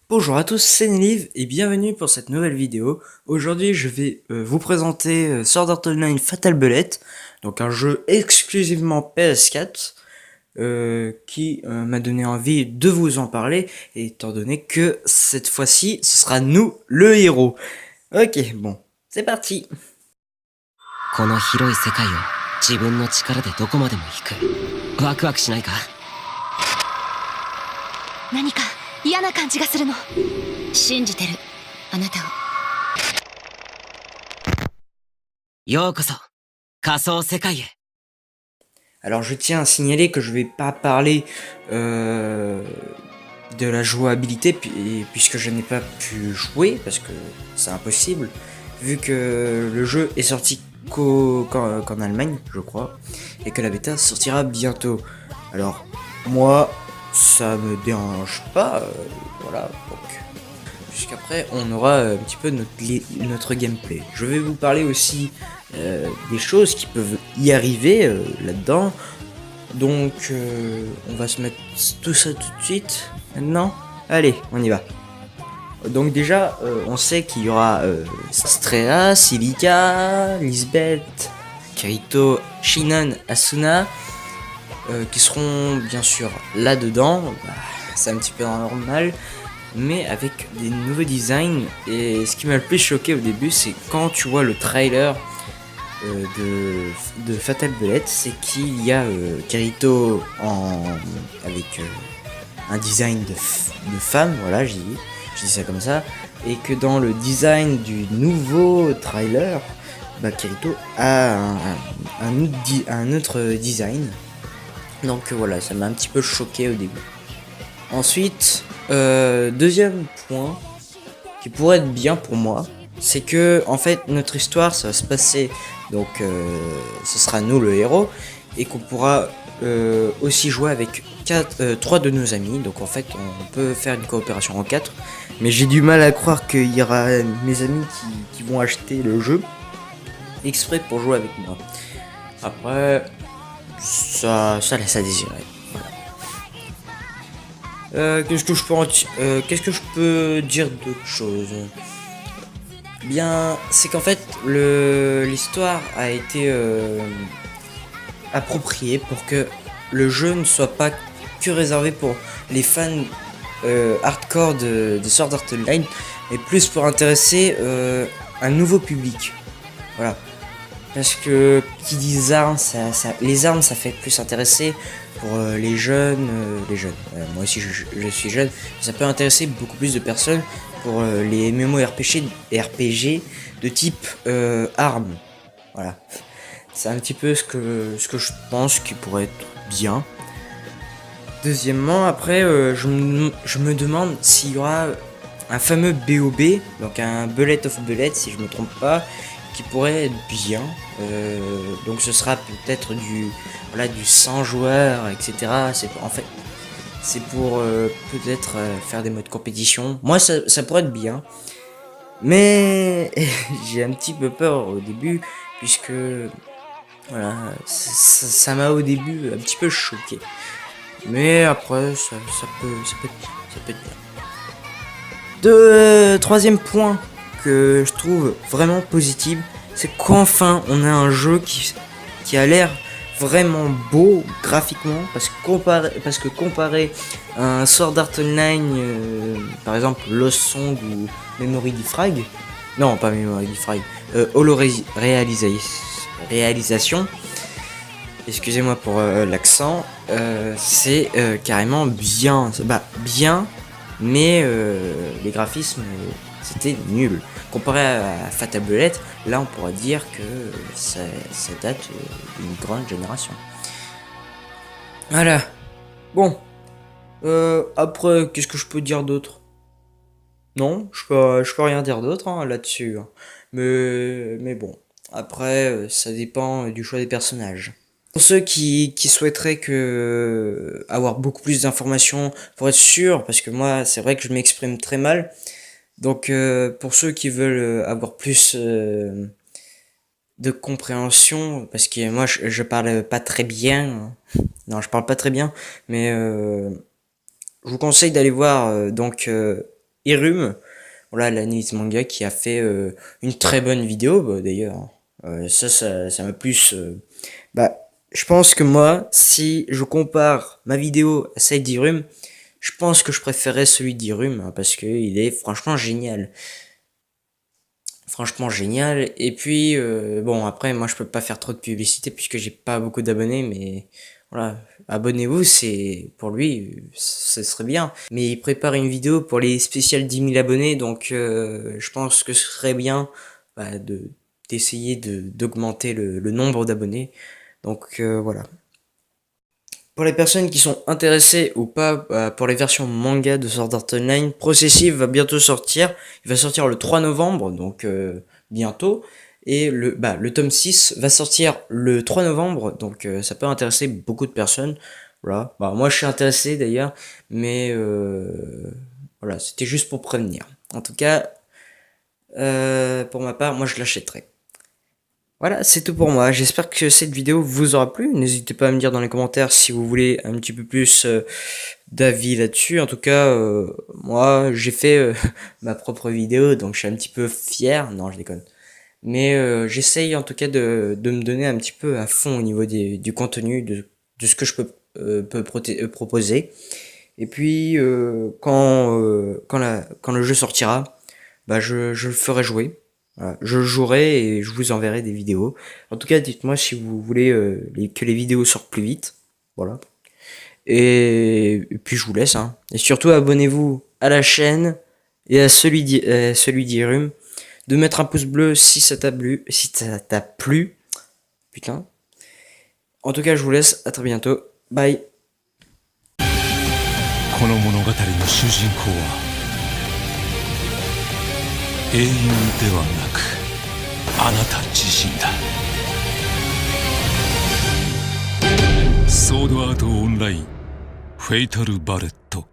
Bonjour à tous, c'est Neliv et bienvenue pour cette nouvelle vidéo. Aujourd'hui je vais vous présenter Sword Art Online Fatal Bullet, donc un jeu exclusivement PS4 qui m'a donné envie de vous en parler, étant donné que cette fois-ci ce sera nous le héros. Ok, bon, c'est parti. この広い世界を自分の力でどこまでも行く。ワクワクしないか？何か嫌な感じがするの。信じてる、あなたを。ようこそ仮想世界へ。 Alors je tiens à signaler que je vais pas parler de la jouabilité puisque je n'ai pas pu jouer parce que c'est impossible vu que le jeu est sorti qu'en Allemagne je crois et que la bêta sortira bientôt. Alors moi ça me dérange pas, voilà, donc jusqu'après on aura un petit peu notre gameplay. Je vais vous parler aussi des choses qui peuvent y arriver là-dedans. Donc on va se mettre tout ça tout de suite maintenant. Allez, on y va. Donc déjà on sait qu'il y aura Strea, Silica, Lisbeth, Kirito, Shinon, Asuna qui seront bien sûr là-dedans. Bah, c'est un petit peu normal, mais avec des nouveaux designs. Et ce qui m'a le plus choqué au début, c'est quand tu vois le trailer de Fatal Bullet, c'est qu'il y a Kirito avec un design de femme, voilà, je dis ça comme ça, et que dans le design du nouveau trailer, bah, Kirito a un autre design. Donc voilà, ça m'a un petit peu choqué au début. Ensuite, deuxième point qui pourrait être bien pour moi, c'est que en fait notre histoire ça va se passer, donc ce sera nous le héros, et qu'on pourra aussi jouer avec 3 de nos amis. Donc en fait on peut faire une coopération en 4, mais j'ai du mal à croire qu'il y aura mes amis qui vont acheter le jeu exprès pour jouer avec moi. Après ça laisse à désirer. Qu'est-ce que je peux dire d'autre chose? Bien, c'est qu'en fait l'histoire a été appropriée pour que le jeu ne soit pas que réservé pour les fans hardcore de Sword Art Online, mais plus pour intéresser un nouveau public. Voilà. Parce que qui dit armes, les armes ça fait plus intéresser pour les jeunes. Moi aussi je suis jeune, ça peut intéresser beaucoup plus de personnes pour les MMORPG de type armes. Voilà. C'est un petit peu ce que je pense qui pourrait être bien. Deuxièmement, après, je me demande s'il y aura un fameux BOB, donc un Bullet of Bullet si je me trompe pas, qui pourrait être bien. Donc ce sera peut-être du 100 joueurs, etc. C'est pour peut-être faire des modes compétition. Moi ça pourrait être bien, mais j'ai un petit peu peur au début puisque voilà, ça m'a au début un petit peu choqué, mais après ça peut être bien. Troisième point que je trouve vraiment positif, c'est qu'enfin on a un jeu qui a l'air vraiment beau graphiquement, parce que comparé à un Sword Art Online, par exemple Lost Song ou Memory Defrag, non pas Memory Defrag, Holo Réalisation, excusez-moi pour l'accent, c'est carrément bien, bien, mais les graphismes c'était nul. Comparé à Fatal Bullet, là on pourra dire que ça date d'une grande génération. Voilà. Bon. Après, qu'est-ce que je peux dire d'autre? Non, je peux rien dire d'autre là-dessus. Mais bon. Après, ça dépend du choix des personnages. Pour ceux qui souhaiteraient avoir beaucoup plus d'informations, pour être sûr, parce que moi c'est vrai que je m'exprime très mal. Donc pour ceux qui veulent avoir plus de compréhension, parce que moi je parle pas très bien, non je parle pas très bien, mais je vous conseille d'aller voir Irum, voilà, l'analyse manga qui a fait une très bonne vidéo, bah, d'ailleurs. Ça m'a plus... bah, je pense que moi, si je compare ma vidéo à celle d'Irum, je pense que je préférais celui d'Irum, hein, parce que il est franchement génial. Franchement génial. Et puis, bon, après, moi, je peux pas faire trop de publicité puisque j'ai pas beaucoup d'abonnés, mais voilà, abonnez-vous, c'est pour lui, ce serait bien. Mais il prépare une vidéo pour les spéciales 10 000 abonnés, donc je pense que ce serait bien bah, d'essayer d'augmenter le nombre d'abonnés. Donc voilà. Pour les personnes qui sont intéressées ou pas pour les versions manga de Sword Art Online, Processive va bientôt sortir. Il va sortir le 3 novembre, donc bientôt. Et le tome 6 va sortir le 3 novembre, donc ça peut intéresser beaucoup de personnes. Voilà. Bah, moi je suis intéressé d'ailleurs, mais voilà, c'était juste pour prévenir. En tout cas, pour ma part, moi je l'achèterai. Voilà, c'est tout pour moi. J'espère que cette vidéo vous aura plu. N'hésitez pas à me dire dans les commentaires si vous voulez un petit peu plus d'avis là-dessus. En tout cas, moi, j'ai fait ma propre vidéo, donc je suis un petit peu fier. Non, je déconne. Mais j'essaye en tout cas de me donner un petit peu à fond au niveau du contenu, de ce que je peux proposer. Et puis, quand le jeu sortira, bah, je le ferai jouer. Voilà, je jouerai et je vous enverrai des vidéos. En tout cas, dites-moi si vous voulez que les vidéos sortent plus vite. Voilà. Et puis je vous laisse. Hein. Et surtout, abonnez-vous à la chaîne et à celui d'Irum. De mettre un pouce bleu si ça t'a plu. Si ça t'a plu. Putain. En tout cas, je vous laisse. À très bientôt. Bye. この物語の主人公は英雄ではなくあなた自身だ。ソードアートオンラインフェイタルバレット。